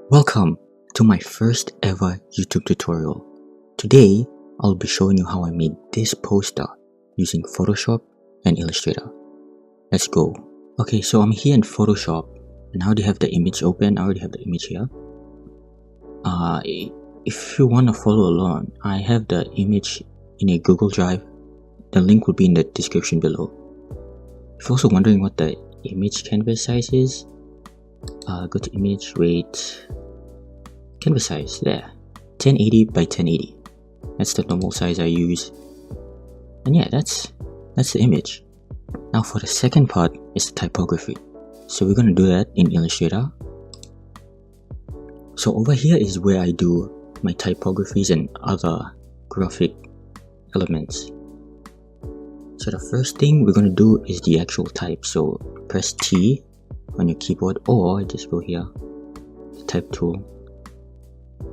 Welcome to my first ever YouTube tutorial. Today, I'll be showing you how I made this poster using Photoshop and Illustrator. Let's go. Okay, so I'm here in Photoshop and I already have the image open. I already have the image here. If you want to follow along, I have the image in a Google Drive. The link will be in the description below. If you're also wondering what the image canvas size is, go to image, weight, canvas size, there, 1080 by 1080. That's the normal size I use. And yeah, that's the image. Now for the second part is the typography. So we're gonna do that in Illustrator. So over here is where I do my typographies and other graphic elements. So the first thing we're gonna do is the actual type. So press T on your keyboard, or just go here, type tool,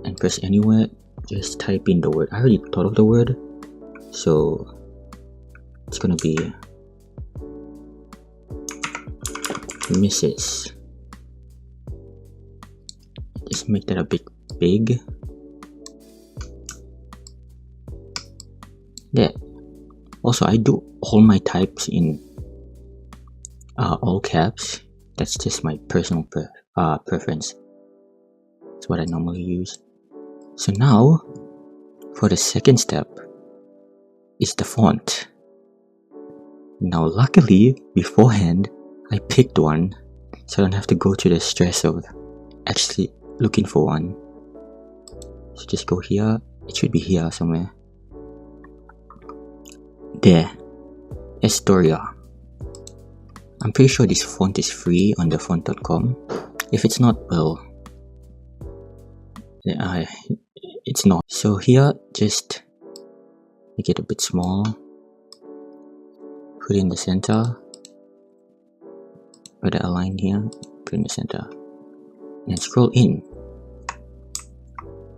and press anywhere. Just type in the word. I already thought of the word, so it's gonna be Mrs. Just make that a bit big. There. Also, I do all my types in all caps. That's just my personal preference. That's what I normally use. So now, for the second step, is the font. Now luckily, beforehand, I picked one, so I don't have to go through the stress of actually looking for one. So just go here, it should be here somewhere. There, Astoria. I'm pretty sure this font is free on the font.com. If it's not, well, it's not. So here, just make it a bit small. Put it in the center. Put a line here. Put it in the center. And scroll in.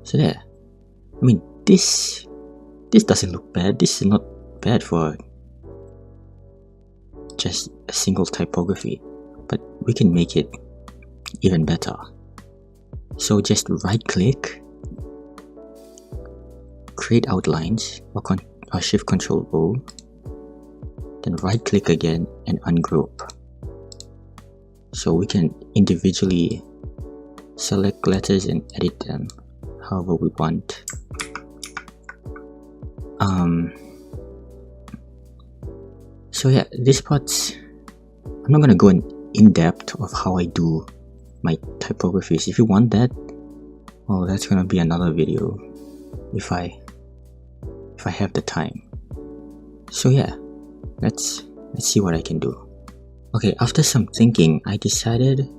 So there. I mean, this doesn't look bad. This is not bad for just a single typography, but we can make it even better. So just right click, create outlines, or shift control O, then right click again and ungroup. So we can individually select letters and edit them however we want. So yeah, this part's, I'm not gonna go in depth of how I do my typographies. If you want that, well, that's gonna be another video if I have the time. So yeah, let's see what I can do. Okay, after some thinking, I decided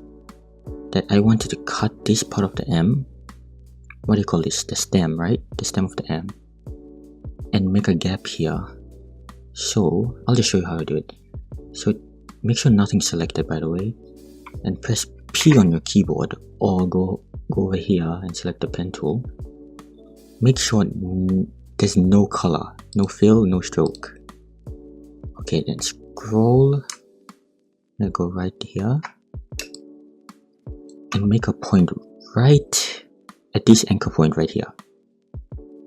that I wanted to cut this part of the M. What do you call this? The stem, right? The stem of the M, and make a gap here. So I'll just show you how to do it. So make sure nothing's selected, by the way, and press P on your keyboard, or go over here and select the pen tool. Make sure there's no color, no fill, no stroke. Okay, then scroll. Now go right here and make a point right at this anchor point right here.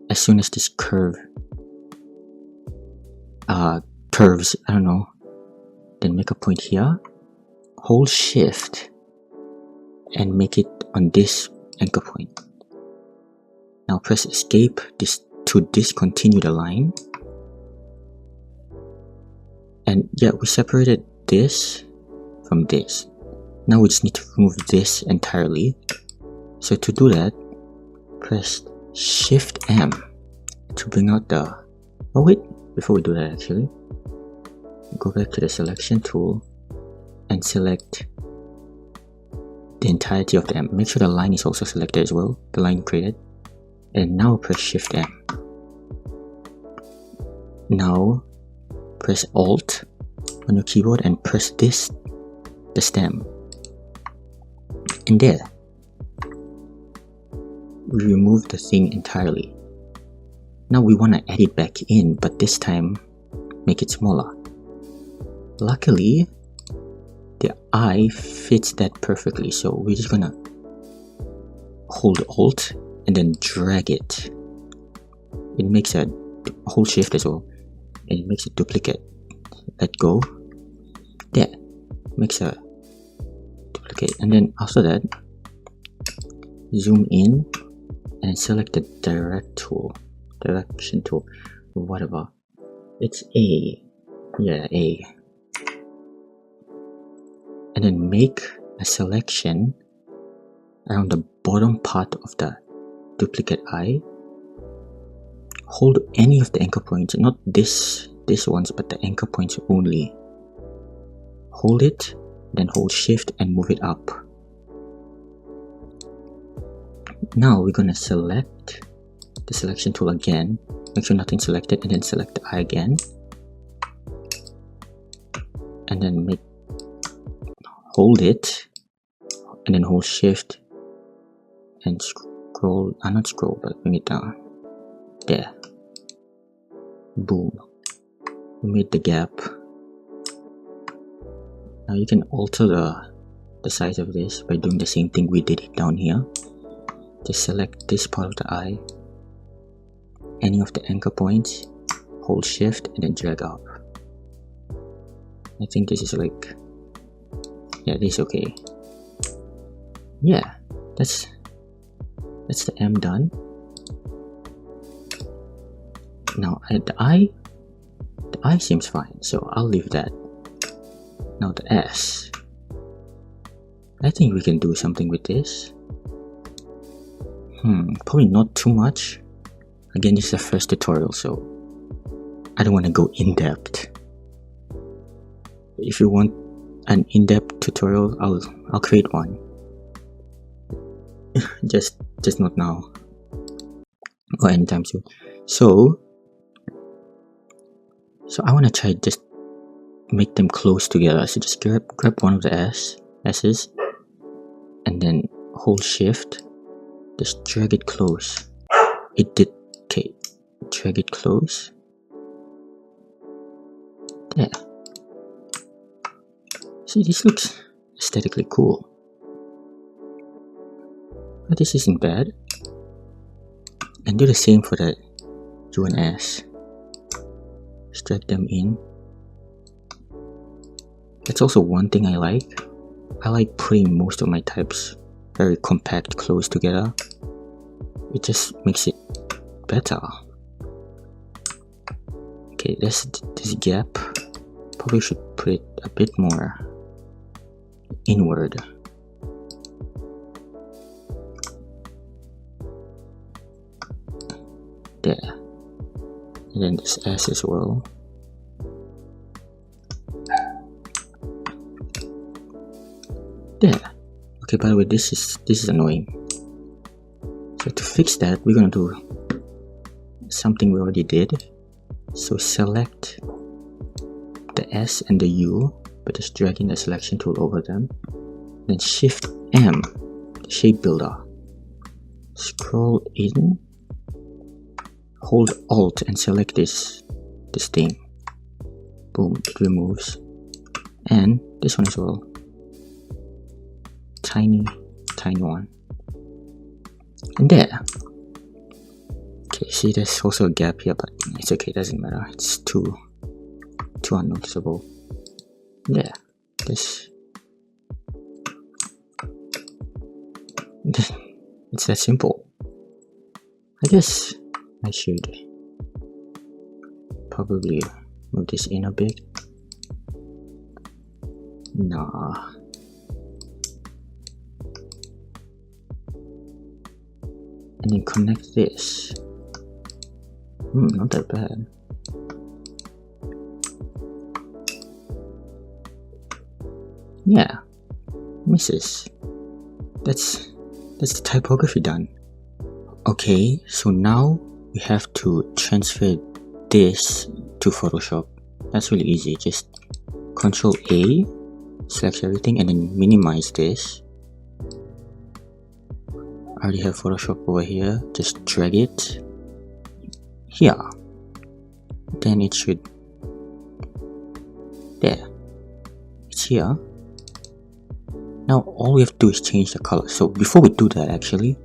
As soon as this curves, I don't know, then make a point here, hold shift and make it on this anchor point. Now press escape to discontinue the line. And yeah, we separated this from this. Now we just need to remove this entirely. So to do that, press shift M to bring out the, oh wait, before we do that actually, go back to the selection tool and select the entirety of the M. Make sure the line is also selected as well, the line created. And now press shift M. Now press Alt on your keyboard and press this, the stem. And there, we remove the thing entirely. Now we want to add it back in, but this time make it smaller. Luckily, the eye fits that perfectly, so we're just gonna hold Alt and then drag it. It makes a hold Shift as well, and it makes a duplicate. Let go. There, makes a duplicate, and then after that, zoom in and select the direction tool, whatever. It's A, yeah, A, and then make a selection around the bottom part of the duplicate eye. Hold any of the anchor points, not this ones, but the anchor points only. Hold it, then hold Shift and move it up. Now we're gonna select the selection tool again, make sure nothing's selected, and then select the eye again, and then hold it, and then hold Shift and scroll, not scroll, but bring it down. There. Boom. We made the gap. Now you can alter the size of this by doing the same thing we did down here. Just select this part of the eye, any of the anchor points, hold Shift and then drag up. I think this is like, yeah, this is okay. Yeah, that's the M done. Now the eye seems fine, so I'll leave that. Now the S, I think we can do something with this. Probably not too much. Again, this is the first tutorial, so I don't want to go in depth. If you want an in-depth tutorial, I'll create one. just not now or anytime soon. So I want to try just make them close together. So just grab one of the S's and then hold Shift, just drag it close. It did. Okay, drag it close. There. See, this looks aesthetically cool, but this isn't bad. And do the same for the U and S. Just drag them in. That's also one thing I like. I like putting most of my types very compact, close together. It just makes it better. Okay, this gap, probably should put it a bit more inward. There. And then this S as well. There. Okay, by the way, this is annoying. So to fix that, we're gonna do something we already did. So select the S and the U, but just dragging the selection tool over them. Then Shift M, the shape builder. Scroll in, hold Alt and select this thing. Boom, it removes. And this one as well. Tiny one. And there. Okay, see, there's also a gap here, but it's okay, doesn't matter. It's too unnoticeable. There. It's that simple. I guess I should probably move this in a bit. Nah. And then connect this. Not that bad. Yeah, misses. That's the typography done. Okay, so now we have to transfer this to Photoshop. That's really easy. Just Ctrl A, select everything, and then minimize this. I already have Photoshop over here. Just drag it here. Then it should. There. It's here. Now all we have to do is change the color. So before we do that, actually,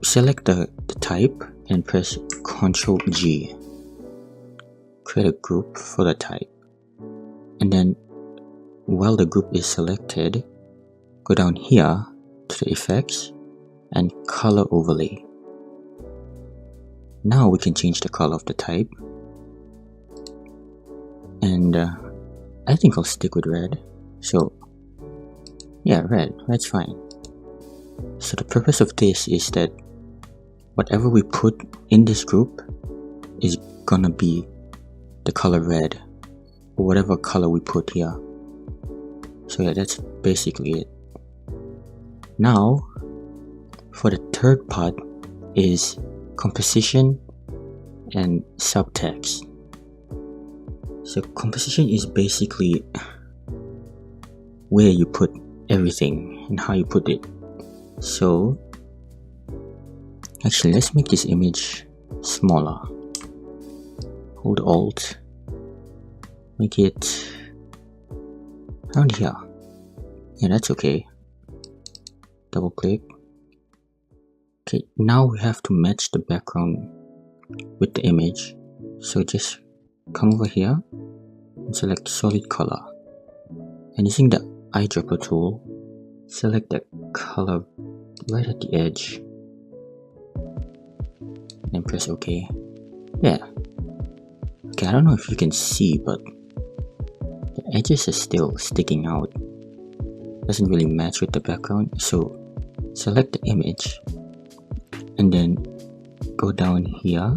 select the type and press Ctrl G. Create a group for the type. And then while the group is selected, go down here to the effects and color overlay. Now we can change the color of the type. And I think I'll stick with red. So yeah, red's fine. So the purpose of this is that whatever we put in this group is gonna be the color red, or whatever color we put here. So yeah, that's basically it. Now for the third part is composition and subtext. So composition is basically where you put everything and how you put it. So actually, let's make this image smaller. Hold Alt, make it around here. Yeah, that's okay. Double click. Okay, now we have to match the background with the image. So just come over here and select solid color. And using the eyedropper tool, select the color right at the edge. And press OK. Yeah. Okay, I don't know if you can see, but the edges are still sticking out. Doesn't really match with the background. So select the image and then go down here.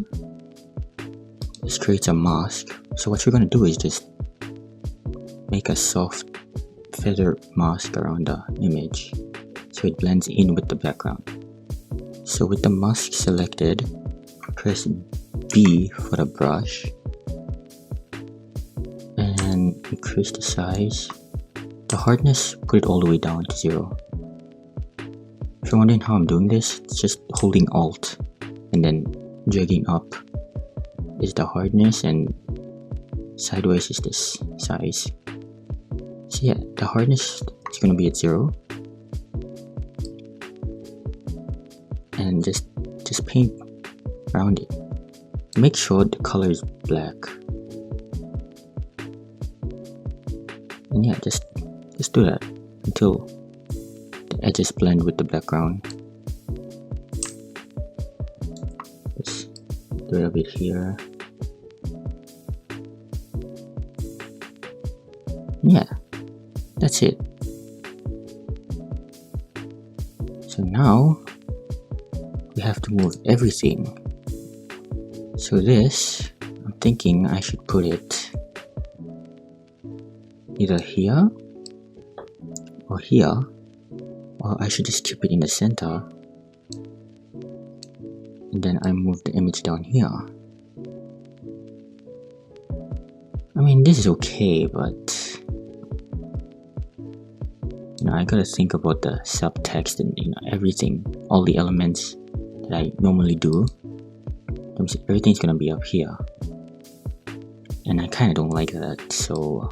This creates a mask. So what you're gonna do is just make a soft feather mask around the image so it blends in with the background. So with the mask selected, press B for the brush and increase the size. The hardness, put it all the way down to 0. If you're wondering how I'm doing this, it's just holding Alt and then dragging up is the hardness and sideways is this size. So yeah, the hardness is going to be at 0. And just paint around it. Make sure the color is black. And yeah, just do that until the edges blend with the background. Let's do it a bit here. Yeah, that's it. So now we have to move everything. So this, I'm thinking I should put it either here or here, or I should just keep it in the center and then I move the image down here. I mean, this is okay, but I gotta think about the subtext and everything, all the elements that I normally do. Everything's gonna be up here, and I kind of don't like that. So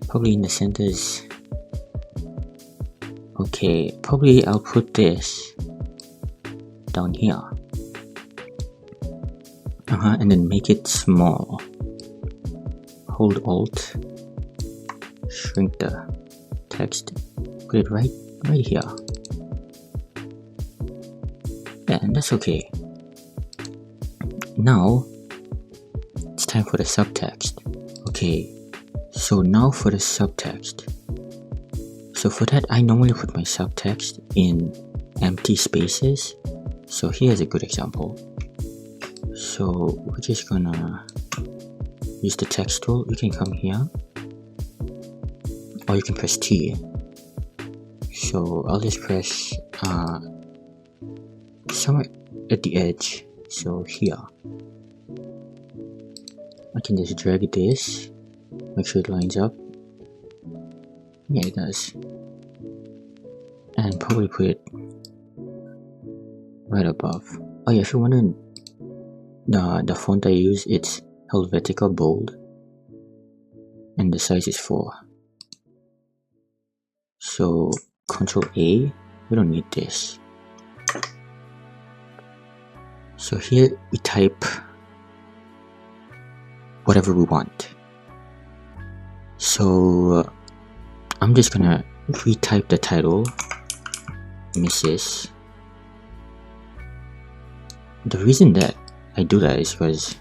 probably in the center is okay. Probably I'll put this down here, and then make it small. Hold Alt, shrink the text, put it right here. Yeah, and that's okay. Now it's time for the subtext. Okay, so now for the subtext. So for that, I normally put my subtext in empty spaces. So here's a good example. So we're just gonna use the text tool. You can come here, or you can press T. So I'll just press somewhere at the edge. So here, I can just drag this, make sure it lines up. Yeah, it does. And probably put it right above. Oh yeah, if you're wondering, the font I use, it's Helvetica Bold, and the size is 4. So Ctrl A, we don't need this. So here we type whatever we want. So I'm just gonna retype the title, Mrs. The reason that I do that is because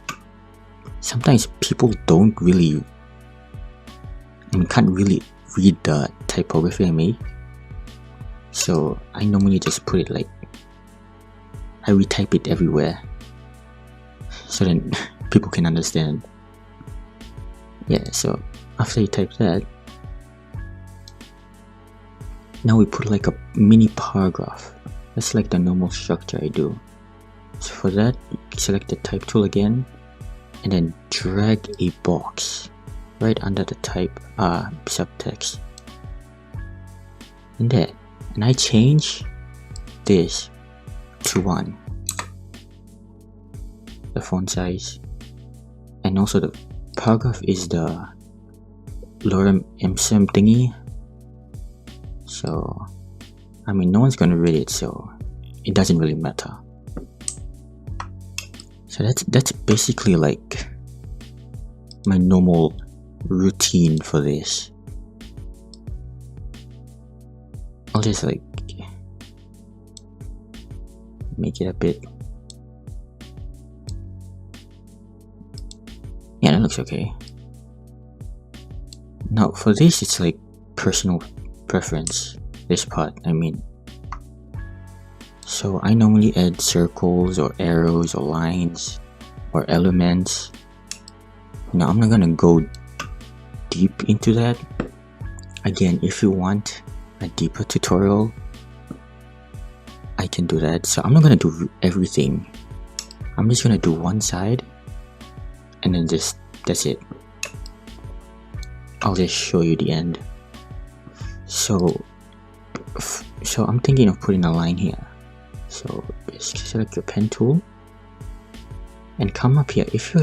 sometimes people can't really read the typography I make. So I normally just put it like, I retype it everywhere so then people can understand. Yeah, so after you type that, now we put like a mini paragraph. That's like the normal structure I do. So for that, select the type tool again and then drag a box right under the type subtext and there, and I change this to 1, the font size, and also the paragraph is the lorem ipsum thingy. So I mean, no one's gonna read it, so it doesn't really matter. So that's basically like my normal routine for this. I'll just like make it a bit. Yeah, that looks okay. Now for this, it's like personal preference, this part I mean. So I normally add circles or arrows or lines or elements. Now I'm not gonna go deep into that. Again, if you want a deeper tutorial, I can do that. So I'm not gonna do everything. I'm just gonna do one side and then that's it. I'll just show you the end. So I'm thinking of putting a line here. So just select your pen tool and come up here. If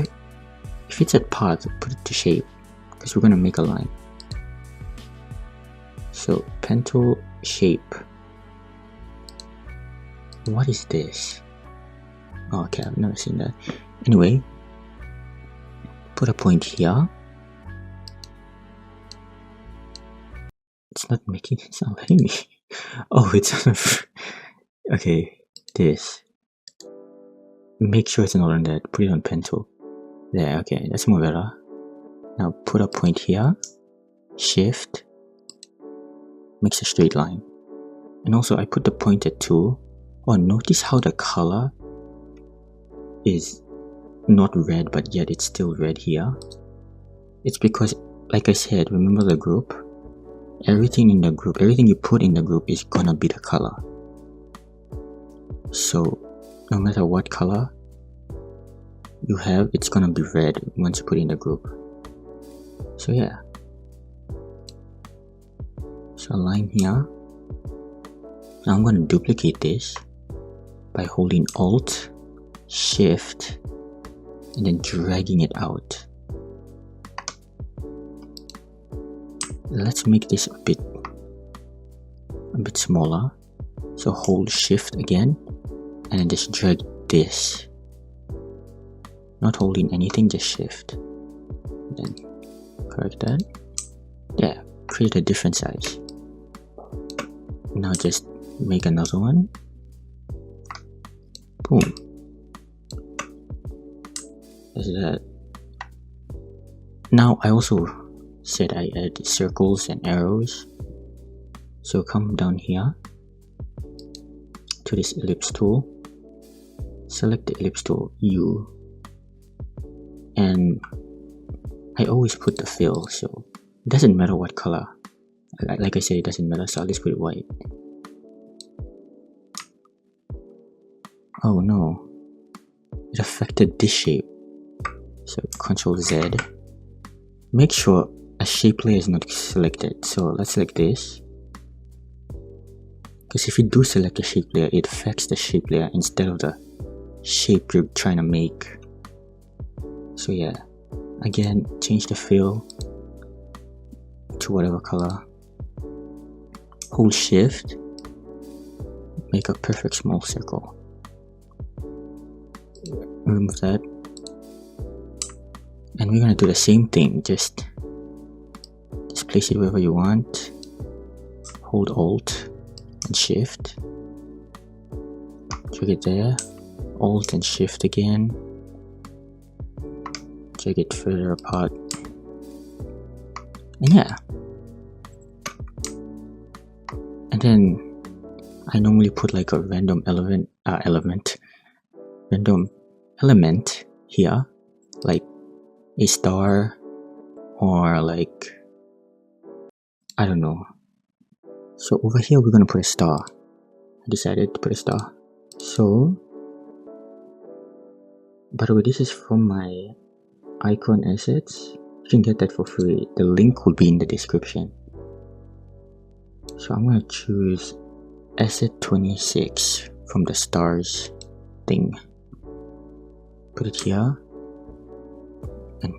it's at path, put it to shape because we're gonna make a line. So pen tool, shape. What is this? Oh, okay, I've never seen that. Anyway, put a point here. It's not making it sound like me. Oh, it's on okay, this. Make sure it's not on that. Put it on pen tool. There, okay, that's more better. Now put a point here. Shift. Makes a straight line. And also I put the pointer tool. Oh, notice how the color is not red, but yet it's still red here. It's because, like I said, remember the group? Everything in the group, everything you put in the group is gonna be the color. So no matter what color you have, it's gonna be red once you put it in the group. So yeah. So a line here. Now I'm gonna duplicate this by holding Alt, Shift, and then dragging it out. Let's make this a bit smaller. So hold Shift again and then just drag this. Not holding anything, just Shift. Then correct that. Yeah, create a different size. Now just make another one. Boom. That's that. Now I also said I add circles and arrows. So come down here to this ellipse tool. Select the ellipse tool, U. And I always put the fill, so it doesn't matter what color. Like I said, it doesn't matter, so I'll just put it white. Oh no, it affected this shape. So Ctrl Z. Make sure a shape layer is not selected. So let's select this. Because if you do select a shape layer, it affects the shape layer instead of the shape you're trying to make. So yeah, again, change the fill to whatever color. Hold Shift, make a perfect small circle. remove that, and we're gonna do the same thing. Just place it wherever you want. Hold Alt and Shift. Drag it there. Alt and Shift again. Drag it further apart. And yeah. And then I normally put like a random random element here, like a star, or like, I don't know. So over here we're gonna put a star. I decided to put a star. So, by the way, this is from my icon assets. You can get that for free. The link will be in the description. So I'm gonna choose asset 26 from the stars thing. Put it here, and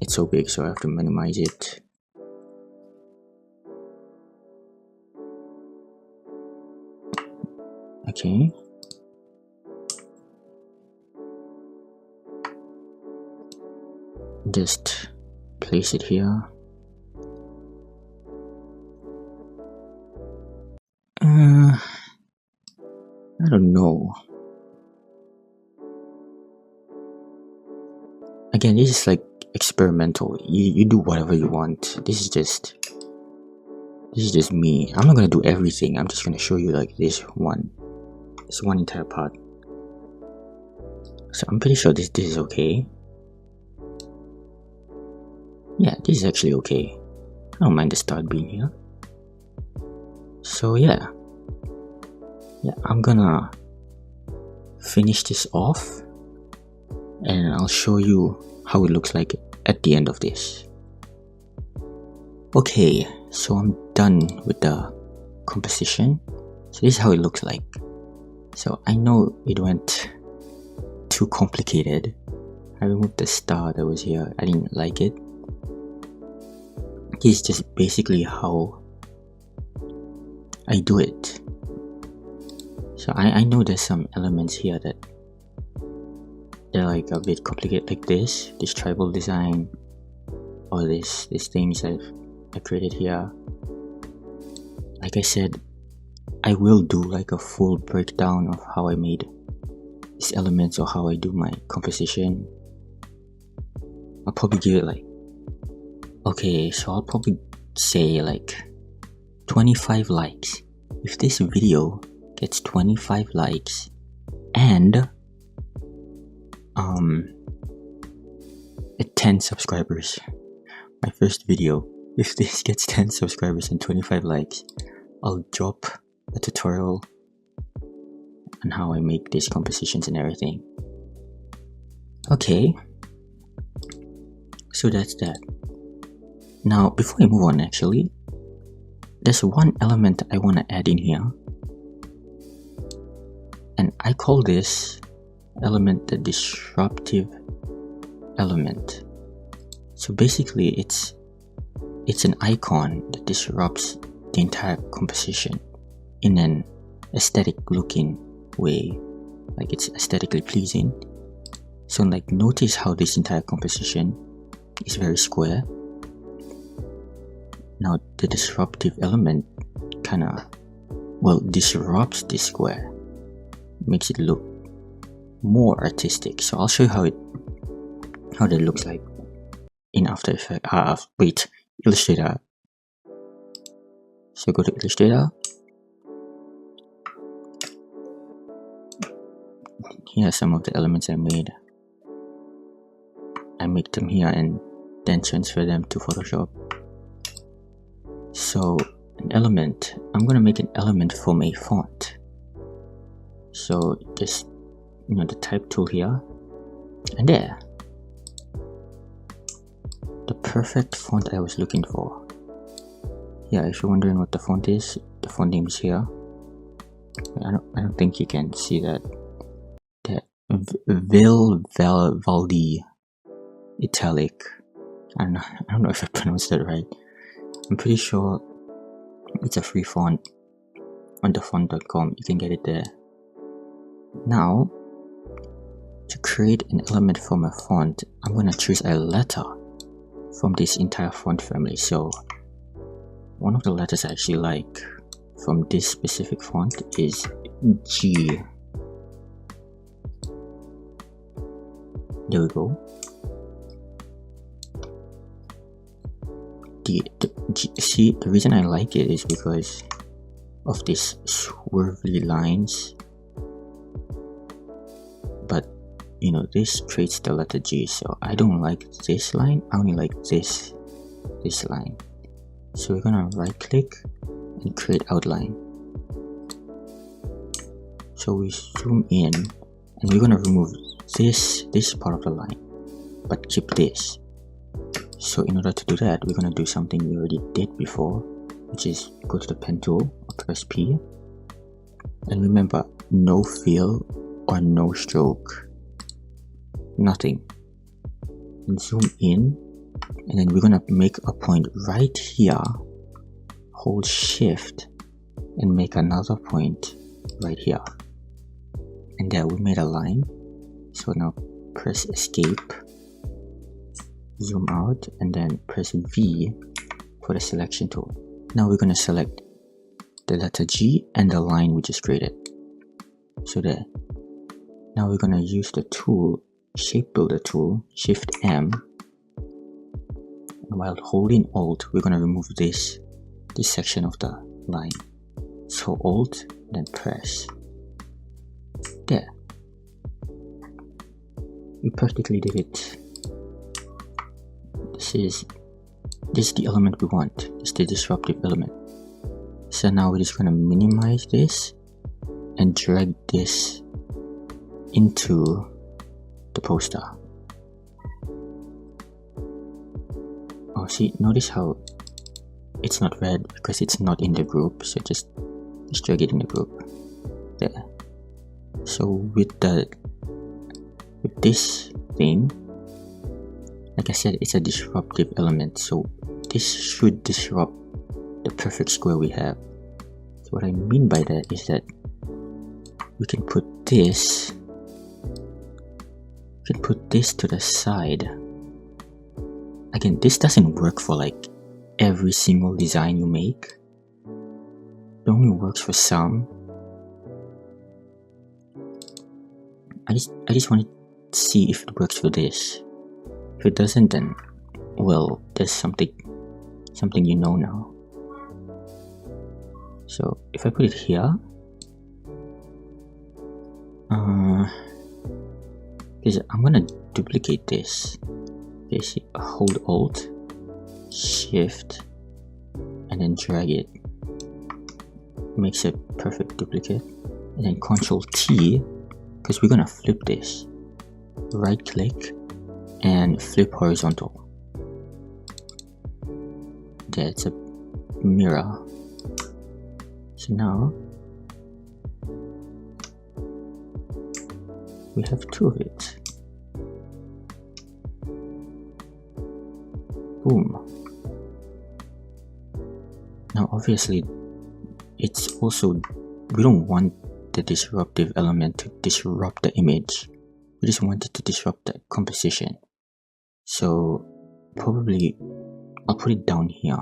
it's so big, so I have to minimize it. Okay. Just place it here. I don't know. Again, this is like experimental. You do whatever you want. This is just me. I'm not gonna do everything. I'm just gonna show you like this one entire part. So I'm pretty sure this is okay. Yeah, this is actually okay. I don't mind the start being here. So yeah, I'm gonna finish this off, and I'll show you how it looks like at the end of this. Okay, so I'm done with the composition. So this is how it looks like. So I know it went too complicated. I removed the star that was here. I didn't like it. This is just basically how I do it. So I know there's some elements here that they're like a bit complicated, like this tribal design, or these things I created here. Like I said, I will do like a full breakdown of how I made these elements or how I do my composition. I'll probably give it like, okay, so I'll probably say like 25 likes. If this video gets 25 likes and 10 subscribers, my first video, if this gets 10 subscribers and 25 likes, I'll drop a tutorial on how I make these compositions and everything. Okay, so that's that. Now before I move on, actually, there's one element I want to add in here, and I call this element the disruptive element. So basically it's an icon that disrupts the entire composition in an aesthetic looking way, like it's aesthetically pleasing. So like, notice how this entire composition is very square. Now the disruptive element kinda, well, disrupts this square, makes it look more artistic. So I'll show you how that looks like in After Effects. Illustrator. So go to Illustrator. Here are some of the elements I made. I make them here and then transfer them to Photoshop. So an element, I'm gonna make an element from a font. So just, the type tool here, and there, the perfect font I was looking for. Yeah, if you're wondering what the font is, the font name is here. I don't think you can see that. Valdi Italic. I don't know if I pronounced that right. I'm pretty sure it's a free font on thefont.com. You can get it there. Now to create an element from a font, I'm going to choose a letter from this entire font family. So one of the letters I actually like from this specific font is G. There we go. See, the reason I like it is because of these swirly lines, but you know, this creates the letter G, so I don't like this line, I only like this line. So we're gonna right click and create outline. So we zoom in and we're gonna remove this part of the line, but keep this. So in order to do that, we're gonna do something we already did before, which is go to the pen tool or press P, and remember, no fill or no stroke, nothing. And zoom in, and then we're gonna make a point right here, hold shift and make another point right here, and there we made a line. So now press escape, zoom out, and then press V for the selection tool. Now we're going to select the letter G and the line we just created. So there. Now we're going to use the tool, shape builder tool, shift M, and while holding Alt, we're going to remove this section of the line. So Alt, then press. There. We practically did it. This is the element we want. It's the disruptive element. So now we're just gonna minimize this and drag this into the poster. Oh, see, notice how it's not red because it's not in the group. So just drag it in the group. There. So with this thing, like I said, it's a disruptive element, so this should disrupt the perfect square we have. So what I mean by that is that we can put this to the side. Again, this doesn't work for like every single design you make. It only works for some. I just want to see if it works for this. If it doesn't, then well, there's something you know now. So if I put it here, because I'm gonna duplicate this. Basically, hold Alt, Shift, and then drag it. Makes a perfect duplicate. And then Control T, because we're gonna flip this. Right click and flip horizontal. That's a mirror. So now we have two of it. Boom. Now obviously it's also, we don't want the disruptive element to disrupt the image. We just want it to disrupt the composition. So probably I'll put it down here.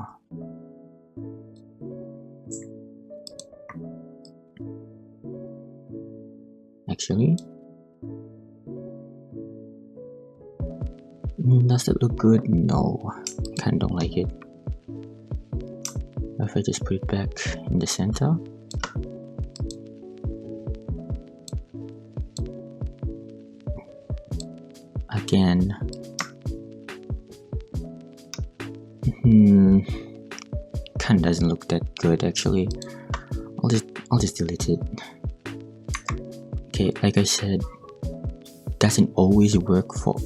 Actually, does that look good? No, kinda don't like it. If I just put it back in the center. Again, kinda doesn't look that good actually. I'll just delete it. Okay, like I said, doesn't always work for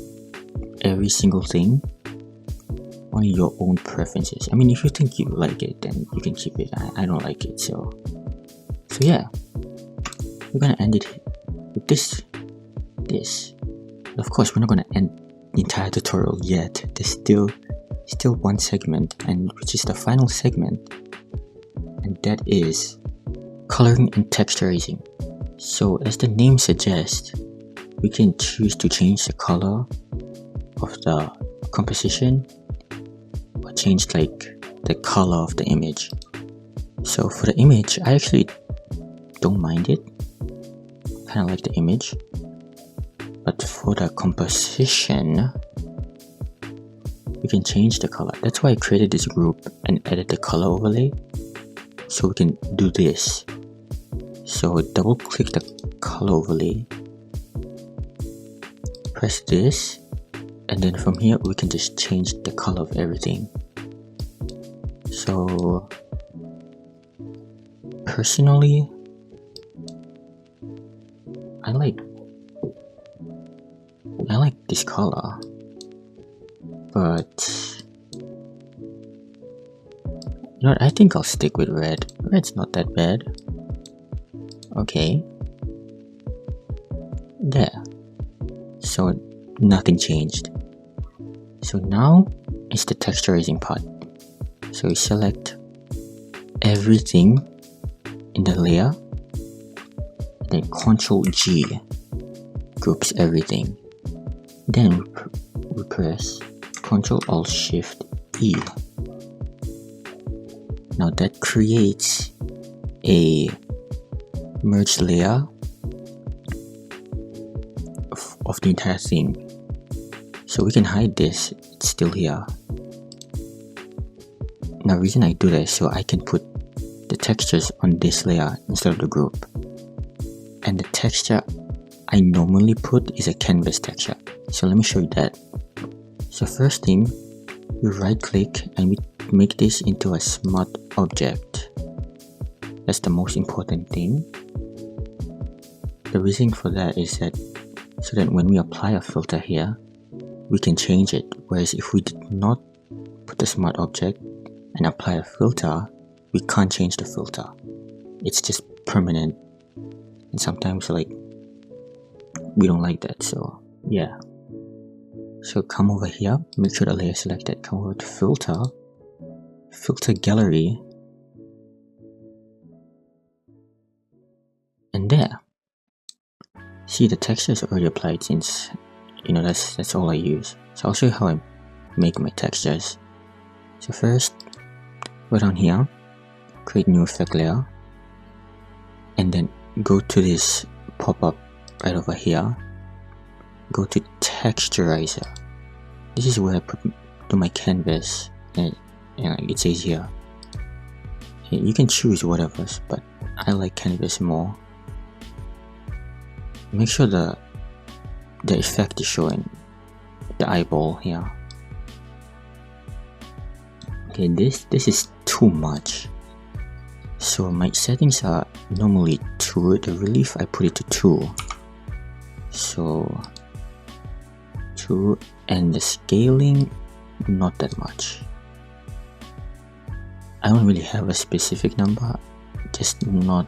every single thing. Only your own preferences. I mean, if you think you like it, then you can keep it. I don't like it, so yeah, we're gonna end it with this. But of course, we're not gonna end the entire tutorial yet. There's still one segment, and which is the final segment, and that is coloring and texturizing. So as the name suggests, we can choose to change the color of the composition or change like the color of the image. So for the image, I actually don't mind it, kind of like the image, but for the composition we can change the color. That's why I created this group and added the color overlay, so we can do this. So double click the color overlay, press this, and then from here we can just change the color of everything. So personally, I like this color, but you know what, I think I'll stick with red. Red's not that bad. Okay, there. So nothing changed. So now it's the texturizing part. So we select everything in the layer, then Ctrl G groups everything. Then we press Ctrl Alt Shift E. Now that creates a merge layer of the entire thing. So we can hide this, it's still here. Now the reason I do this, so I can put the textures on this layer instead of the group. And the texture I normally put is a canvas texture. So let me show you that. So first thing, we right click and we make this into a smart object. That's the most important thing. The reason for that is that so that when we apply a filter here, we can change it. Whereas if we did not put the smart object and apply a filter, we can't change the filter. It's just permanent. And sometimes like we don't like that, so yeah. So come over here, make sure the layer is selected, come over to filter, filter gallery, and there. See, the texture is already applied since you know that's all I use. So I'll show you how I make my textures. So first, go down here, create new effect layer, and then go to this pop-up right over here, go to texturizer. This is where I do my canvas, and it says here. You can choose whatever, but I like canvas more. Make sure the effect is showing the eyeball here. Okay, this is too much. So my settings are normally 2. The relief I put it to 2. So 2, and the scaling not that much. I don't really have a specific number, just not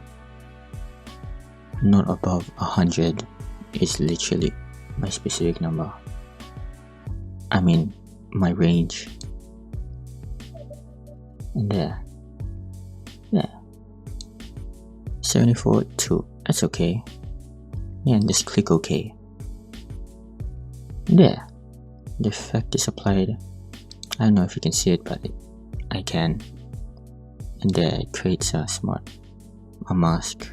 above 100 is literally my specific number. I mean my range. And there. 74 2, that's okay. Yeah, and just click OK. There, the effect is applied. I don't know if you can see it, but I can. And there it creates a mask.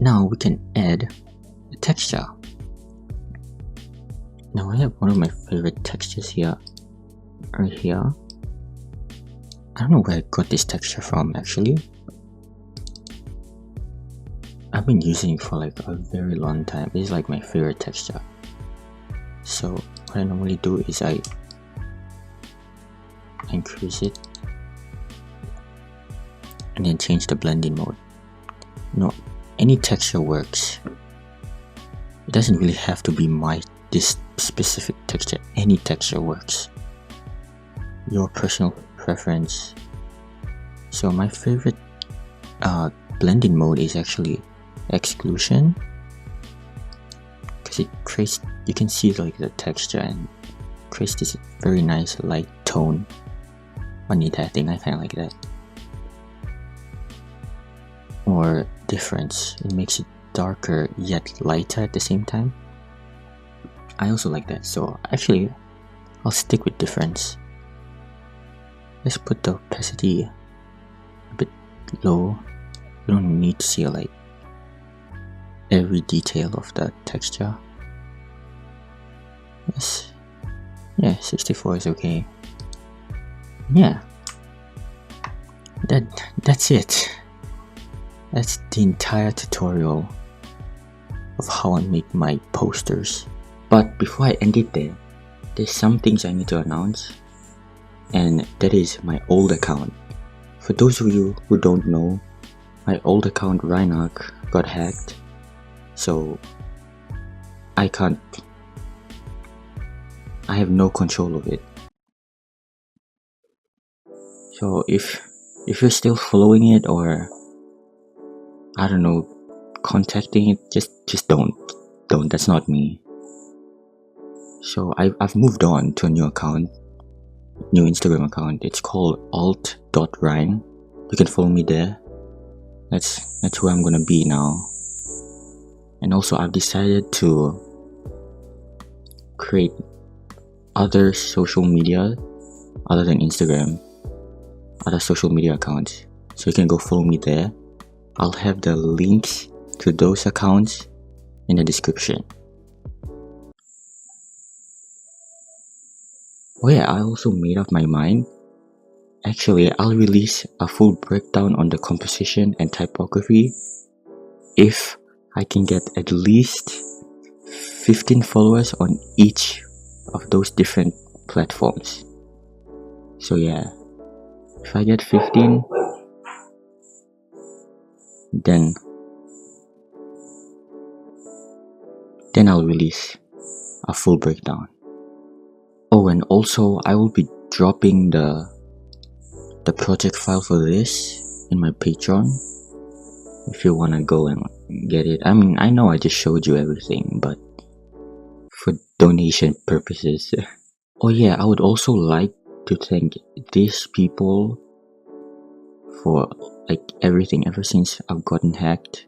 Now we can add a texture. Now I have one of my favorite textures here, right here. I don't know where I got this texture from actually. I've been using it for like a very long time. It's like my favorite texture. So what I normally do is I increase it and then change the blending mode. No, any texture works. It doesn't really have to be this specific texture. Any texture works. Your personal preference. So my favorite blending mode is actually exclusion, because it creates, you can see like the texture and creates this very nice light tone on the entire thing. I kind of like that. Or difference, it makes it darker yet lighter at the same time. I also like that, so actually I'll stick with difference. Let's put the opacity a bit low. You don't need to see like every detail of the texture. Yes, yeah, 64 is okay. Yeah, that's it. That's the entire tutorial of how I make my posters. But before I end it there, there's some things I need to announce, and that is my old account. For those of you who don't know, my old account Reinark got hacked, so I have no control of it. So if you're still following it, or I don't know, contacting it, just don't, that's not me. So I've moved on to a new account, new Instagram account. It's called alt.ryan. You can follow me there. That's where I'm gonna be now. And also I've decided to create other social media other than Instagram, other social media accounts, so you can go follow me there. I'll have the links to those accounts in the description. Oh yeah, I also made up my mind. Actually, I'll release a full breakdown on the composition and typography if I can get at least 15 followers on each of those different platforms. So yeah, if I get 15, then I'll release a full breakdown. Oh, and also I will be dropping the project file for this in my Patreon if you wanna go and get it. I mean, I know I just showed you everything, but for donation purposes. Oh yeah, I would also like to thank these people for like everything ever since I've gotten hacked.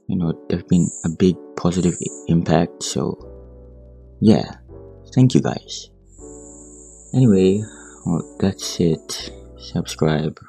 You know, there's been a big positive impact, so yeah, thank you guys. Anyway, well, that's it. Subscribe.